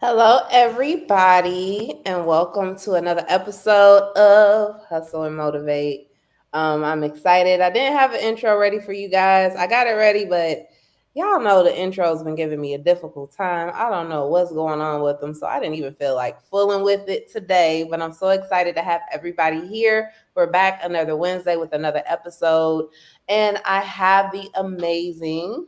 Hello, everybody, and welcome to another episode of Hustle and Motivate. I'm excited. I didn't have an intro ready for you guys. I got it ready, but y'all know the intro's been giving me a difficult time. I don't know what's going on with them, so I didn't even feel like fooling with it today. But I'm so excited to have everybody here. We're back another Wednesday with another episode, and I have the amazing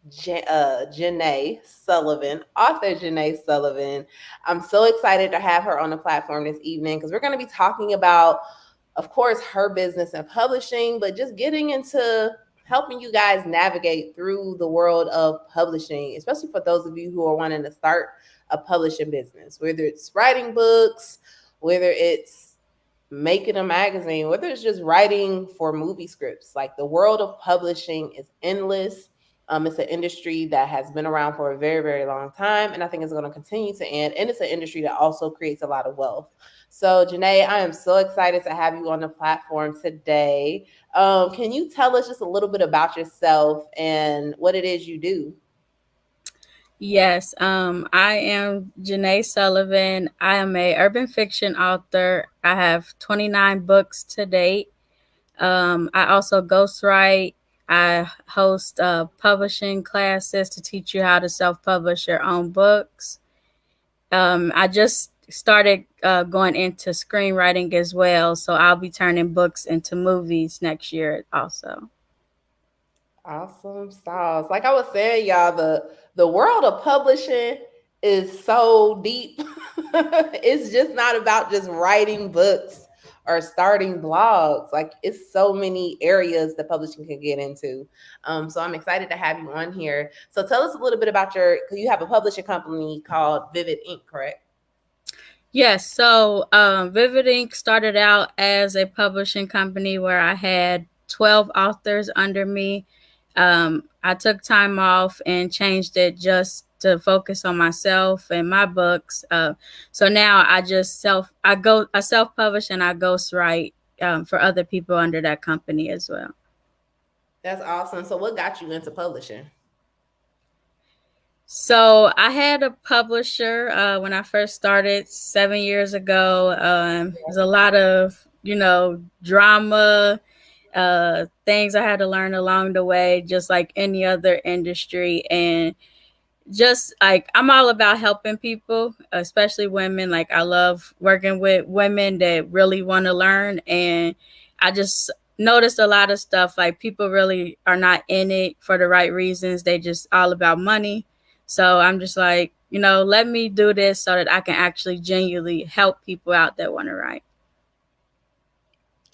Janae Sullivan, author Janae Sullivan. I'm so excited to have her on the platform this evening because we're going to be talking about, of course, her business and publishing, but just getting into helping you guys navigate through the world of publishing, especially for those of you who are wanting to start a publishing business, whether it's writing books, whether it's making a magazine, whether it's just writing for movie scripts. Like the world of publishing is endless. It's an industry that has been around for a very, very long time, and I think it's going to continue to end. And it's an industry that also creates a lot of wealth. So, Janae, I am so excited to have you on the platform today. Can you tell us just a little bit about yourself and what it is you do? Yes, I am Janae Sullivan. I am a urban fiction author. I have 29 books to date. I also ghostwrite. I host publishing classes to teach you how to self-publish your own books. I just started going into screenwriting as well, so I'll be turning books into movies next year also. Awesome sauce. Like I was saying, y'all, the world of publishing is so deep. It's just not about just writing books or starting blogs. Like it's so many areas that publishing can get into. So I'm excited to have you on here. So tell us a little bit about because you have a publishing company called Vivid Ink, correct? Yes, so Vivid Ink started out as a publishing company where I had 12 authors under me. I took time off and changed it just to focus on myself and my books. So now I self publish and I ghostwrite for other people under that company as well. That's awesome. So what got you into publishing? So I had a publisher when I first started 7 years ago. There's a lot of drama, things I had to learn along the way, just like any other industry. And just like I'm all about helping people, especially women. Like I love working with women that really want to learn. And I just noticed a lot of stuff like people really are not in it for the right reasons. They just all about money. So I'm just like, let me do this so that I can actually genuinely help people out that want to write.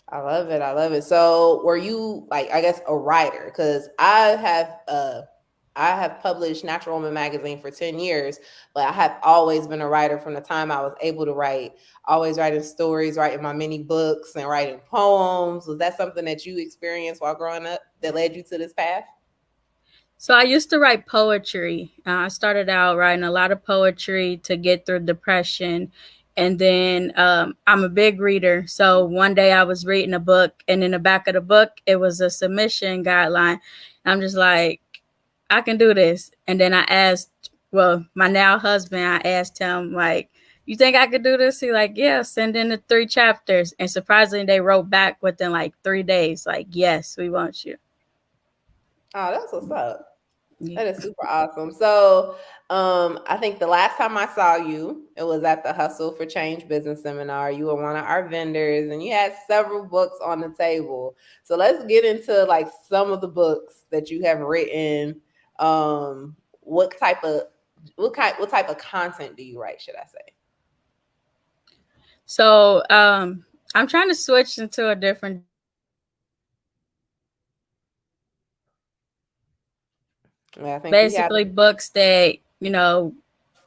I love it. I love it. So, were you like, I guess, a writer? Because I have published Natural Woman magazine for 10 years, but I have always been a writer from the time I was able to write. Always writing stories, writing my mini books, and writing poems. Was that something that you experienced while growing up that led you to this path? So I used to write poetry. I started out writing a lot of poetry to get through depression. And then I'm a big reader. So one day I was reading a book, and in the back of the book, it was a submission guideline. I'm just like, I can do this. And then I asked, well, my now husband, I asked him, like, you think I could do this? He like, yeah, send in the 3 chapters. And surprisingly, they wrote back within like 3 days, like, yes, we want you. Oh, that's what's up. Yeah. That is super awesome. So, I think the last time I saw you, it was at the Hustle for Change business seminar. You were one of our vendors, and you had several books on the table. So let's get into like some of the books that you have written. What type of what type of content do you write? Should I say? So I'm trying to switch into a different Yeah, I think we have. basically books that,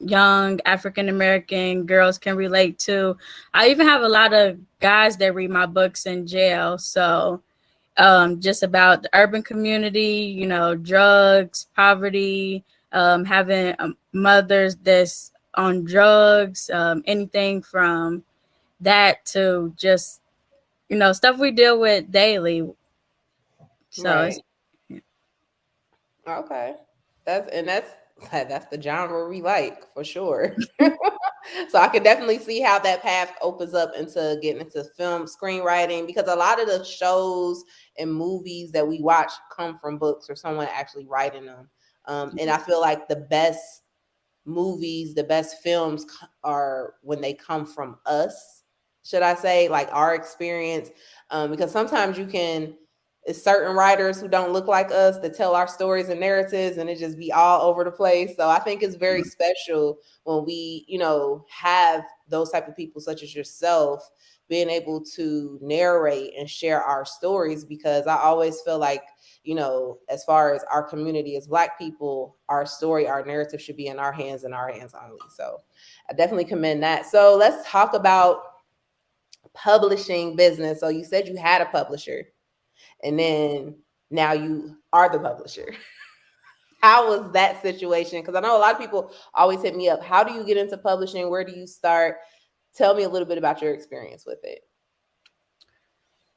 young African American girls can relate to. I even have a lot of guys that read my books in jail. So just about the urban community, drugs, poverty, having mothers that's on drugs, anything from that to just, stuff we deal with daily. So it's Right. Okay. That's That's the genre we like for sure. So I can definitely see how that path opens up into getting into film screenwriting, because a lot of the shows and movies that we watch come from books or someone actually writing them. And I feel like the best movies, the best films are when they come from us, should I say, like our experience. Because sometimes you can, it's certain writers who don't look like us that tell our stories and narratives, and it just be all over the place. So I think it's very special when we, have those type of people such as yourself being able to narrate and share our stories, because I always feel like, as far as our community as Black people, our story, our narrative should be in our hands and our hands only. So I definitely commend that. So let's talk about publishing business. So you said you had a publisher, and then now you are the publisher. How was that situation? Because I know a lot of people always hit me up. How do you get into publishing? Where do you start? Tell me a little bit about your experience with it.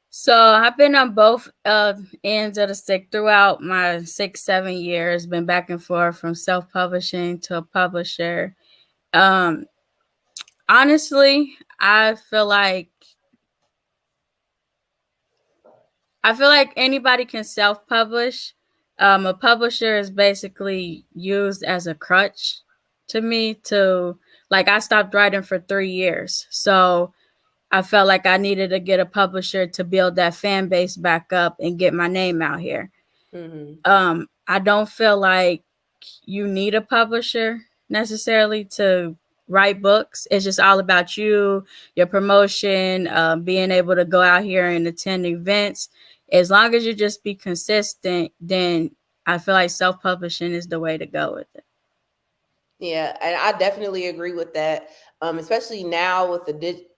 So I've been on both ends of the stick throughout my 6, 7 years. Been back and forth from self-publishing to a publisher. Um, Honestly, I feel like anybody can self-publish. A publisher is basically used as a crutch to me. To like, I stopped writing for 3 years, so I felt like I needed to get a publisher to build that fan base back up and get my name out here. Mm-hmm. I don't feel like you need a publisher necessarily to write books. It's just all about you, your promotion, being able to go out here and attend events. As long as you just be consistent, then I feel like self publishing is the way to go with it. Yeah, and I definitely agree with that. Especially now with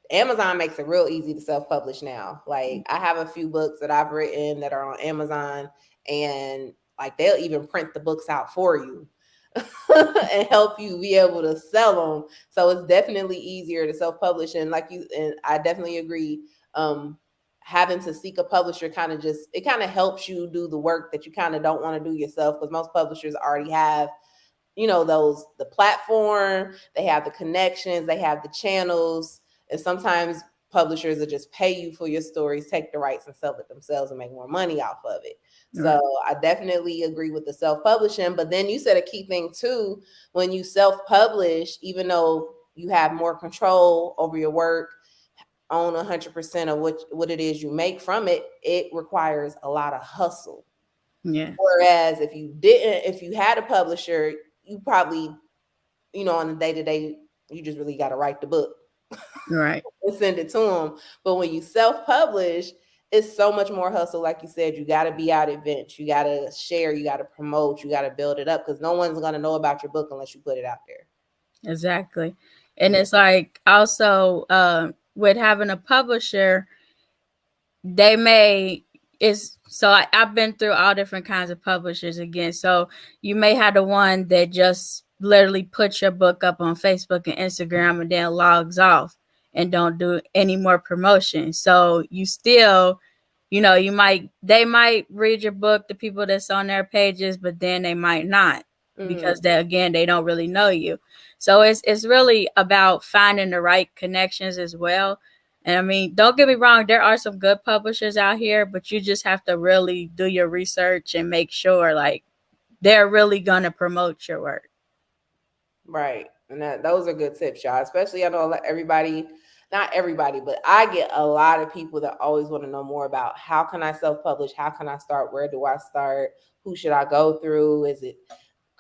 Amazon makes it real easy to self-publish now. Like I have a few books that I've written that are on Amazon, and like they'll even print the books out for you and help you be able to sell them. So it's definitely easier to self-publish, and and I definitely agree. Having to seek a publisher kind of helps you do the work that you kind of don't want to do yourself, because most publishers already have, the platform, they have the connections, they have the channels, and sometimes publishers will just pay you for your stories, take the rights and sell it themselves and make more money off of it. So Right. I definitely agree with the self-publishing. But then you said a key thing too: when you self-publish, even though you have more control over your work, own 100% of what it is you make from it, it requires a lot of hustle. Yes. Whereas if you had a publisher, you probably, on the day to day, you just really got to write the book Right. and send it to them. But when you self publish, it's so much more hustle. Like you said, you got to be at events, you got to share, you got to promote, you got to build it up, because no one's going to know about your book unless you put it out there. Exactly. And it's like also with having a publisher, they may is so I've been through all different kinds of publishers again. So you may have the one that just literally puts your book up on Facebook and Instagram and then logs off and don't do any more promotion. So you still, they might read your book, the people that's on their pages, but then they might not, because Mm-hmm. they don't really know you. So it's really about finding the right connections as well. And I mean, don't get me wrong, there are some good publishers out here, but you just have to really do your research and make sure like they're really gonna promote your work. Right. And those are good tips, y'all. Especially, I know everybody, not everybody, but I get a lot of people that always want to know more about how can I self-publish? How can I start? Where do I start? Who should I go through?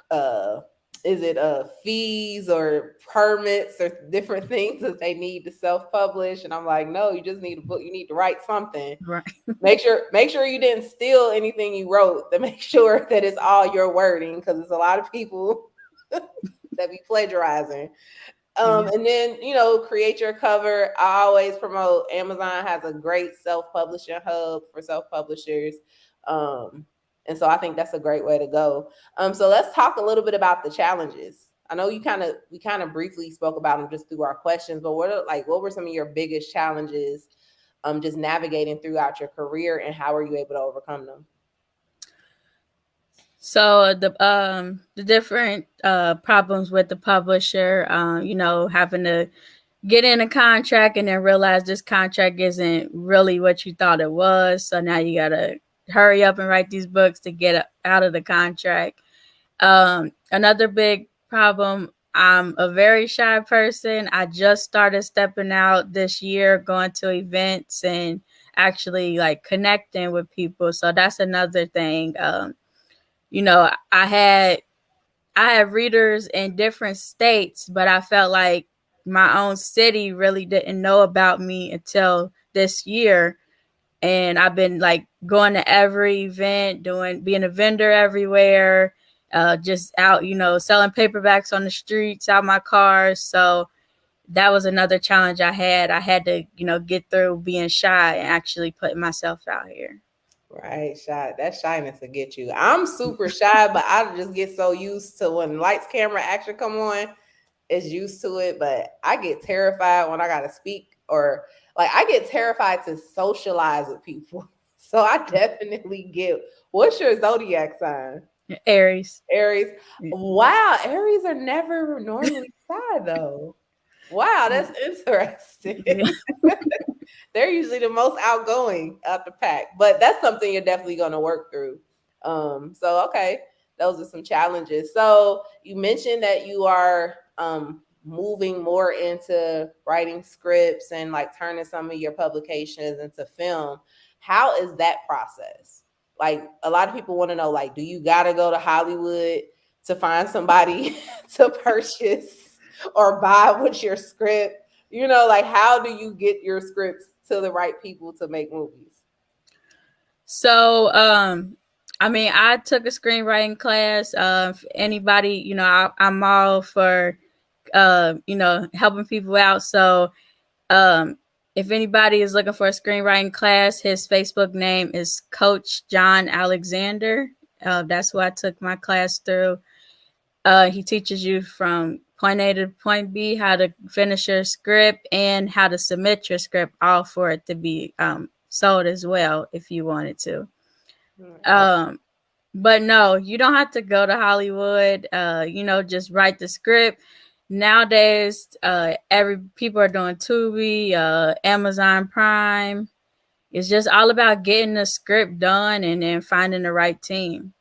Uh is it fees or permits or different things that they need to self-publish? And I'm like, no, you just need a book. You need to write something. Right. Make sure you didn't steal anything you wrote, to make sure that it's all your wording, because there's a lot of people that be plagiarizing. Yeah. And then, create your cover. I always promote Amazon has a great self-publishing hub for self-publishers. Um, and so I think that's a great way to go. So let's talk a little bit about the challenges. I know we kind of briefly spoke about them just through our questions, but what were some of your biggest challenges just navigating throughout your career, and how were you able to overcome them? So the different problems with the publisher, having to get in a contract and then realize this contract isn't really what you thought it was. So now you gotta hurry up and write these books to get out of the contract. Another big problem. I'm a very shy person. I just started stepping out this year, going to events and actually like connecting with people. So that's another thing. You know, I had readers in different states, but I felt like my own city really didn't know about me until this year. And I've been like going to every event, doing being a vendor everywhere, just out, selling paperbacks on the streets, out my cars. So that was another challenge I had. I had to, get through being shy and actually putting myself out here. Right, shy. That shyness will get you. I'm super shy, but I just get so used to when lights, camera, action come on. Is used to it, but I get terrified when I gotta speak or like I get terrified to socialize with people. So I definitely get. What's your zodiac sign? Aries. Aries. Yeah. Wow, Aries are never normally shy though. Wow, that's interesting. They're usually the most outgoing out the pack, but that's something you're definitely going to work through. So okay, those are some challenges. So you mentioned that you are moving more into writing scripts and like turning some of your publications into film. How is that process? Like a lot of people want to know, like, do you got to go to Hollywood to find somebody to purchase or buy with your script? Like how do you get your scripts to the right people to make movies? So, I took a screenwriting class. If anybody, I'm all for, helping people out. So, um, if anybody is looking for a screenwriting class, his Facebook name is Coach John Alexander. That's who I took my class through. He teaches you from point A to point B how to finish your script and how to submit your script, all for it to be sold as well if you wanted to. Okay. Um, but no, you don't have to go to Hollywood. Just write the script. Nowadays, every people are doing Tubi, Amazon Prime. It's just all about getting the script done and then finding the right team.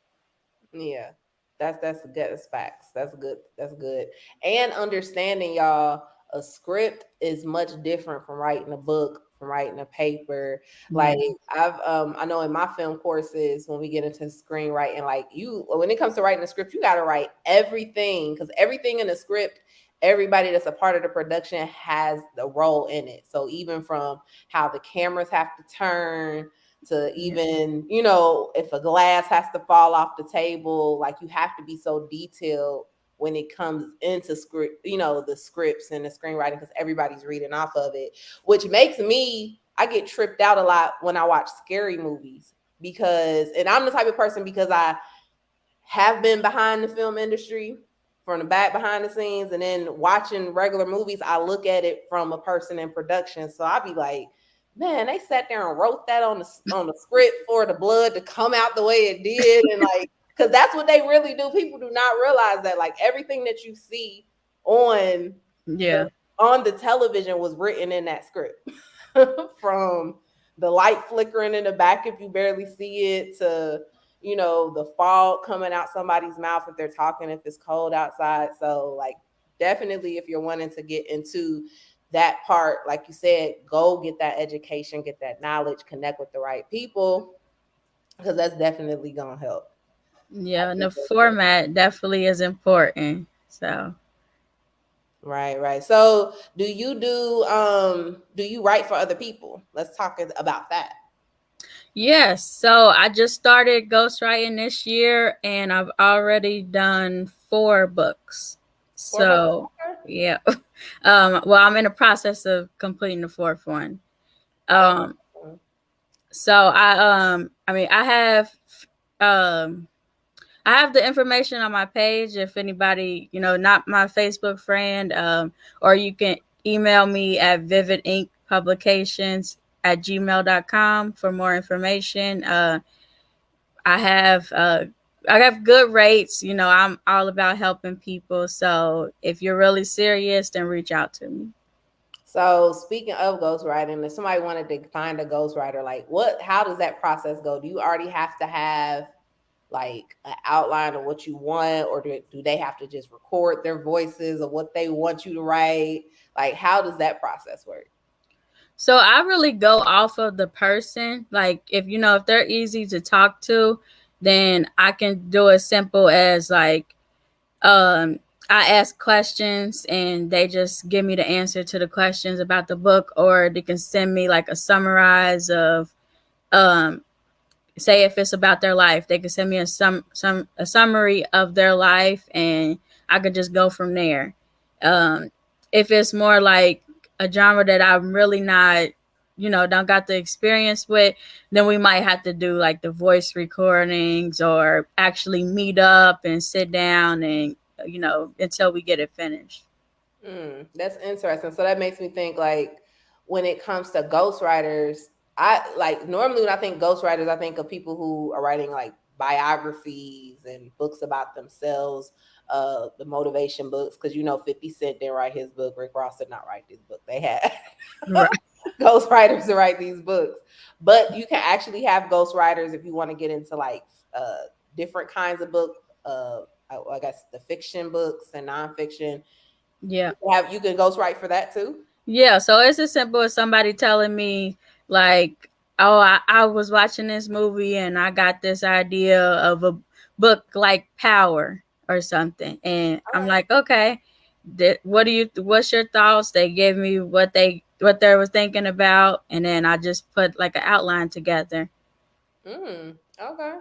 Yeah, that's good. That's facts. That's good. That's good. And understanding, y'all, a script is much different from writing a book, from writing a paper. Like Yeah. I know in my film courses when we get into screenwriting, like when it comes to writing a script, you got to write everything because everything in the script. Everybody that's a part of the production has the role in it. So even from how the cameras have to turn, to Yeah. even, if a glass has to fall off the table, like you have to be so detailed when it comes into script, the scripts and the screenwriting because everybody's reading off of it, which makes me, I get tripped out a lot when I watch scary movies because, and I'm the type of person because I have been behind the film industry from the back behind the scenes and then watching regular movies, I look at it from a person in production. So I'll be like, man, they sat there and wrote that on the script for the blood to come out the way it did. And like, because that's what they really do. People do not realize that like everything that you see on the Yeah. on the television was written in that script. From the light flickering in the back if you barely see it to the fog coming out somebody's mouth if they're talking if it's cold outside. So like definitely if you're wanting to get into that part, like you said, go get that education, get that knowledge, connect with the right people because that's definitely gonna help. I Yeah, and think the that's good. format definitely is important. So, Right, right. So do you write for other people? Let's talk about that. yes. So I just started ghostwriting this year and I've already done 4 books. Four books. So, Okay. yeah. Well, I'm in the process of completing the 4th one. Um, Okay. so um I have the information on my page if anybody, not my Facebook friend, or you can email me at vividinkpublications@gmail.com for more information. I have I have good rates. You know, I'm all about helping people. So if you're really serious, then reach out to me. So speaking of ghostwriting, if somebody wanted to find a ghostwriter, like what how does that process go? Do you already have to have like an outline of what you want, or do they have to just record their voices of what they want you to write? Like how does that process work? So I really go off of the person. Like if you know if they're easy to talk to, then I can do as simple as like um I ask questions and they just give me the answer to the questions about the book, or they can send me like a summarize of um say if it's about their life, they could send me some a summary of their life, and I could just go from there. Um, if it's more like a genre that I'm really not, you know, don't got the experience with, then we might have to do like the voice recordings or actually meet up and sit down and you know until we get it finished. That's interesting. So that makes me think like when it comes to ghostwriters, I like normally when I think ghostwriters, I think of people who are writing like biographies and books about themselves, the motivation books, because you know 50 Cent didn't write his book, Rick Ross did not write this book. They had Right. ghostwriters to write these books. But you can actually have ghostwriters if you want to get into like uh different kinds of book, I guess the fiction books and nonfiction Yeah. you can ghostwrite for that too? Yeah, so it's as simple as somebody telling me like, "Oh, I was watching this movie and I got this idea of a book like Power or something," and I'm Oh. like, "Okay, what do you? What's your thoughts?" They gave me what they were thinking about, and then I just put like an outline together. Okay.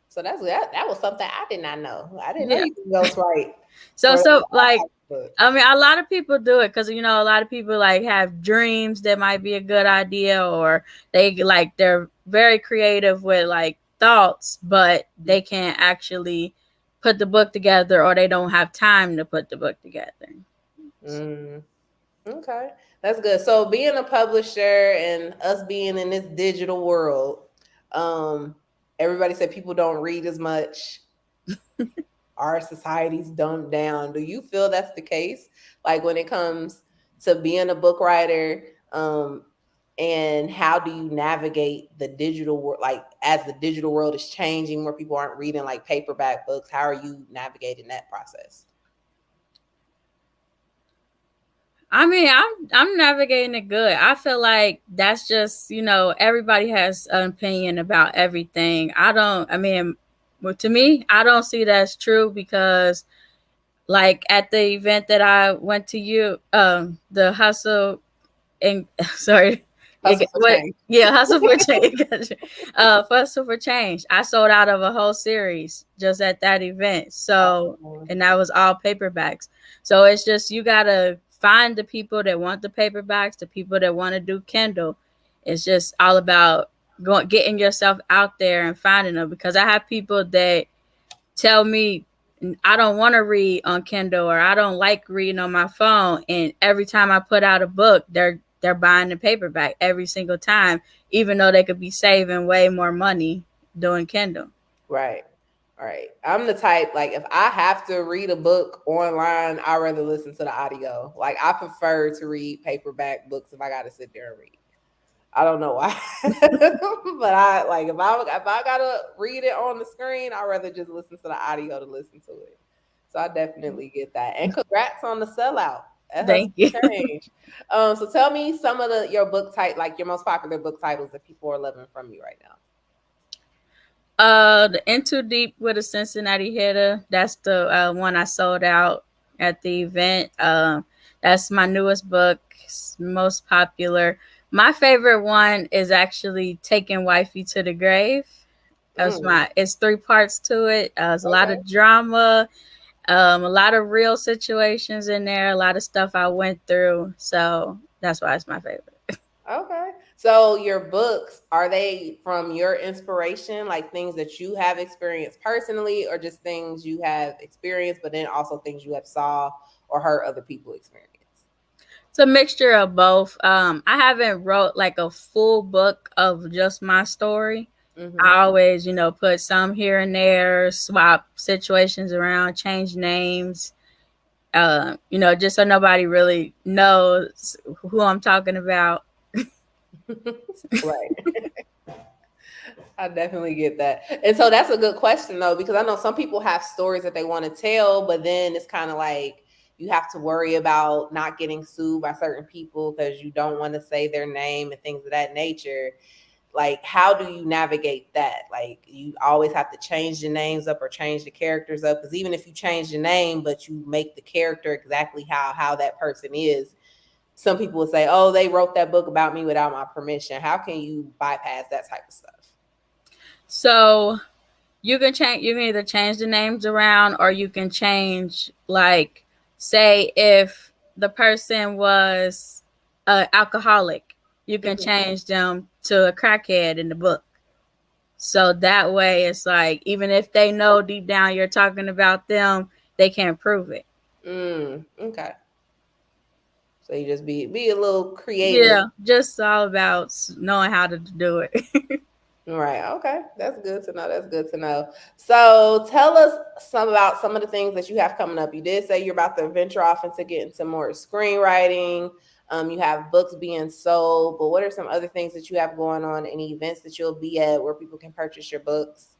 So that was something I did not know. I didn't know Yeah. you could ghostwrite So for so all like types of books. I mean, a lot of people do it because you know a lot of people like have dreams that might be a good idea, or they like they're very creative with like thoughts, but they can't actually put the book together, or they don't have time to put the book together. Mm, okay. That's good. So being a publisher and us being in this digital world, um, everybody said people don't read as much. Our society's dumbed down. Do you feel that's the case? Like when it comes to being a book writer, and how do you navigate the digital world? Like as the digital world is changing, where people aren't reading like paperback books, how are you navigating that process? I mean, I'm navigating it good. I feel like that's just you know everybody has an opinion about everything. I don't. I mean, well, to me, I don't see that's true because like at the event that I went to the hustle and sorry, Hustle for what? change. Yeah, hustle for change. Hustle for change. I sold out of a whole series just at that event. So, Um, and that was all paperbacks. So it's just you gotta find the people that want the paperbacks, the people that want to do Kindle. It's just all about going, getting yourself out there and finding them because I have people that tell me I don't want to read on Kindle or I don't like reading on my phone. And every time I put out a book, they're buying the paperback every single time, even though they could be saving way more money doing Kindle. right. Right. I'm the type like if I have to read a book online, I'd rather listen to the audio. Like I prefer to read paperback books if I got to sit there and read. I don't know why, but I like if I gotta read it on the screen, I'd rather just listen to the audio to listen to it. So I definitely get that. And congrats on the sellout at Hustle Thank you. for Change. So tell me some of your book like your most popular book titles that people are loving from you right now. The In Too Deep with a Cincinnati Hitter. That's the one I sold out at the event. That's my newest book, most popular. My favorite one is actually Taking Wifey to the Grave. That's Mm, my. It's three parts to it. There's a lot okay. of drama, a lot of real situations in there, a lot of stuff I went through. So that's why it's my favorite. Okay. So your books, are they from your inspiration, like things that you have experienced personally, or just things you have experienced, but then also things you have saw or heard other people experience? It's a mixture of both. I haven't wrote like a full book of just my story. Mm-hmm. I always, put some here and there, swap situations around, change names, just so nobody really knows who I'm talking about. Right. I definitely get that. And so that's a good question though, because I know some people have stories that they want to tell, but then it's kind of like you have to worry about not getting sued by certain people because you don't want to say their name and things of that nature. Like, how do you navigate that? Like, you always have to change the names up or change the characters up, because even if you change the name but you make the character exactly how that person is, some people will say, oh, they wrote that book about me without my permission. How can you bypass that type of stuff? So you can either change the names around, or you can change, like, say if the person was a alcoholic, you can change them to a crackhead in the book. So that way it's like, even if they know deep down you're talking about them, they can't prove it. Okay. So you just be a little creative. Yeah, just all about knowing how to do it. Right. Okay. That's good to know. That's good to know. So tell us some about some of the things that you have coming up. You did say you're about to venture off into getting some more screenwriting. You have books being sold, but what are some other things that you have going on? Any events that you'll be at where people can purchase your books?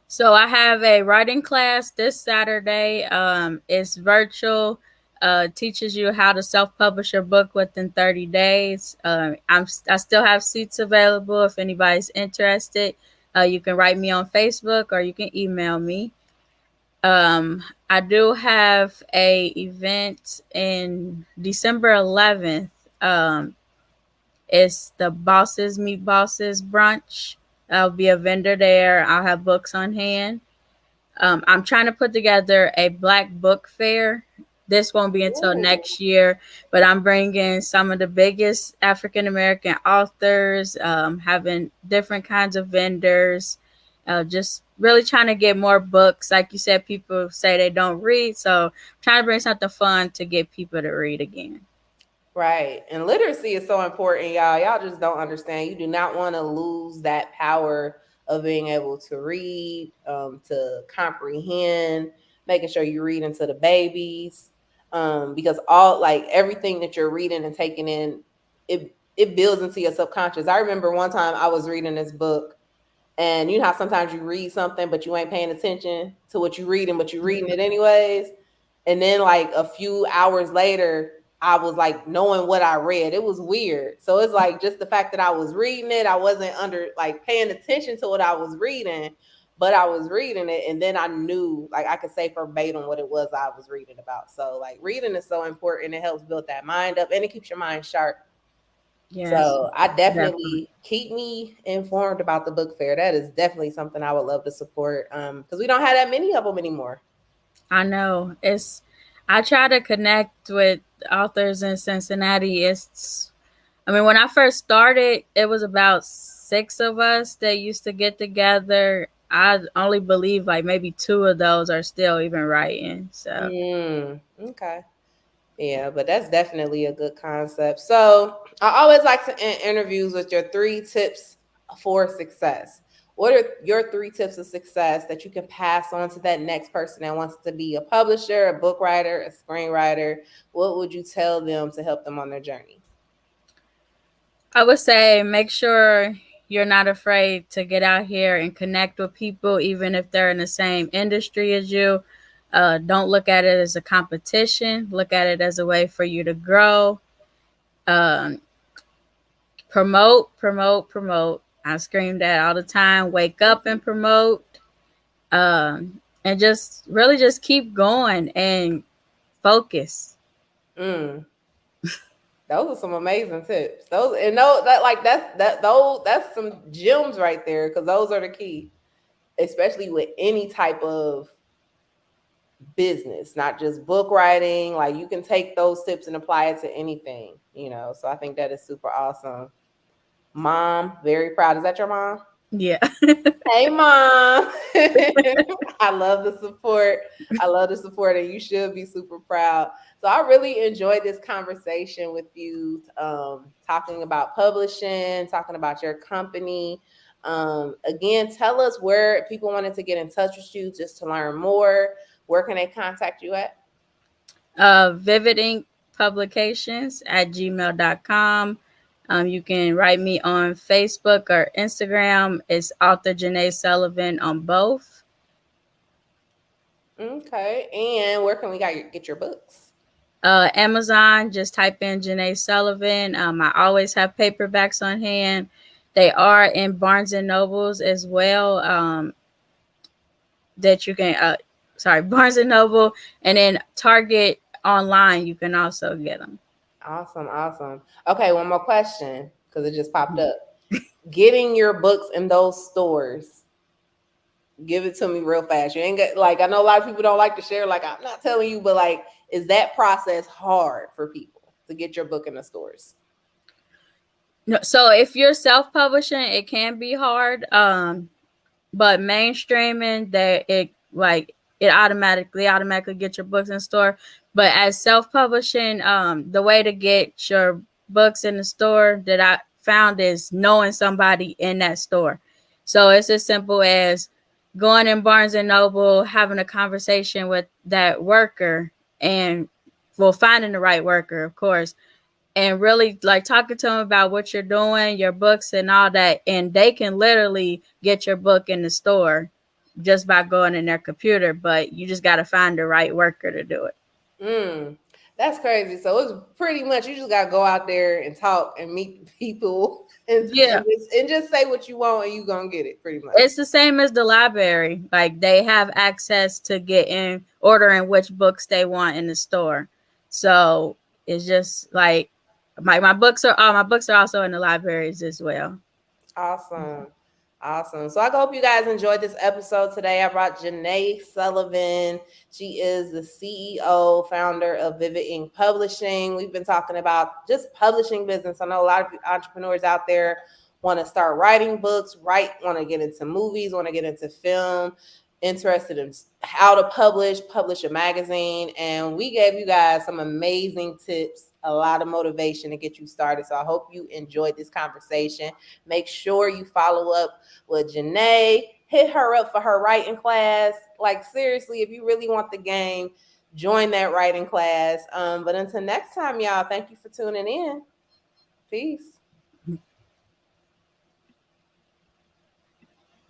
So I have a writing class this Saturday. It's virtual. Teaches you how to self-publish your book within 30 days. I still have seats available if anybody's interested. You can write me on Facebook or you can email me. I do have a event in December 11th. It's the Bosses Meet Bosses brunch. I'll be a vendor there. I'll have books on hand. I'm trying to put together a black book fair. This won't be until Ooh, next year, but I'm bringing some of the biggest African American authors, having different kinds of vendors, just really trying to get more books. Like you said, people say they don't read, so trying to bring something fun to get people to read again. right. And literacy is so important, y'all. Y'all just don't understand. You do not want to lose that power of being able to read, to comprehend, making sure you read into the babies. Because all like everything that you're reading and taking in, it builds into your subconscious. I remember one time I was reading this book, and you know how sometimes you read something but you ain't paying attention to what you're reading, but you're reading it anyways. And then like a few hours later, I was like knowing what I read. It was weird. So it's like just the fact that I was reading it, I wasn't under like paying attention to what I was reading, but I was reading it, and then I knew like I could say verbatim what it was I was reading about. So like reading is so important. It helps build that mind up and it keeps your mind sharp. Yes, So I definitely. definitely keep me informed about the book fair. That is definitely something I would love to support. Because we don't have that many of them anymore. I know. I try to connect with authors in Cincinnati. I mean, when I first started, it was about six of us that used to get together. I only believe like maybe two of those are still even writing. So Okay. Yeah, but that's definitely a good concept. So I always like to end interviews with your 3 tips for success. What are your 3 tips of success that you can pass on to that next person that wants to be a publisher, a book writer, a screenwriter? What would you tell them to help them on their journey? I would say make sure you're not afraid to get out here and connect with people, even if they're in the same industry as you. Don't look at it as a competition. Look at it as a way for you to grow. Um, promote. I scream that all the time. Wake up and promote. And just really just keep going and focus. Mm. Those are some amazing tips. Those and those that like that those that's some gems right there because those are the key, especially with any type of business, not just book writing. Like you can take those tips and apply it to anything, you know. So I think that is super awesome. Mom, very proud. Is that your mom? Yeah. Hey, mom. I love the support. I love the support, and you should be super proud. So, I really enjoyed this conversation with you, talking about publishing, talking about your company. Again, tell us where people wanted to get in touch with you just to learn more. Where can they contact you at? Vivid Ink Publications at gmail.com. You can write me on Facebook or Instagram. It's Author Jana Sullivan on both. Okay. And where can we get your books? Amazon, just type in Janae Sullivan. I always have paperbacks on hand. They are in Barnes and Nobles as well. That you can, sorry, Barnes and Noble, and then Target online. You can also get them. Awesome, awesome. Okay, one more question because it just popped up. Getting your books in those stores, give it to me real fast. You ain't got, like, I know a lot of people don't like to share. Like, I'm not telling you, but like, is that process hard for people to get your book in the stores? No, so if you're self-publishing, it can be hard. But mainstreaming, that it like it automatically get your books in the store. But as self-publishing, the way to get your books in the store that I found is knowing somebody in that store. So it's as simple as going in Barnes and Noble, having a conversation with that worker, and well, finding the right worker, of course, and really like talking to them about what you're doing, your books and all that. And they can literally get your book in the store just by going in their computer, but you just got to find the right worker to do it. Mm, that's crazy. So it's pretty much you just gotta go out there and talk and meet people Yeah. and just say what you want and you gonna get it pretty much. It's the same as the library. Like they have access to get in ordering which books they want in the store. So it's just like my books are also in the libraries as well. Awesome. Awesome. So I hope you guys enjoyed this episode today. I brought Janae Sullivan. She is the CEO, founder of Vivid Ink Publishing. We've been talking about just publishing business. I know a lot of entrepreneurs out there want to start writing books, want to get into movies, want to get into film, interested in how to publish a magazine. And we gave you guys some amazing tips, a lot of motivation to get you started. So I hope you enjoyed this conversation. Make sure you follow up with Janae. Hit her up for her writing class. Like, seriously, if you really want the game, join that writing class. But until next time, y'all, thank you for tuning in. Peace.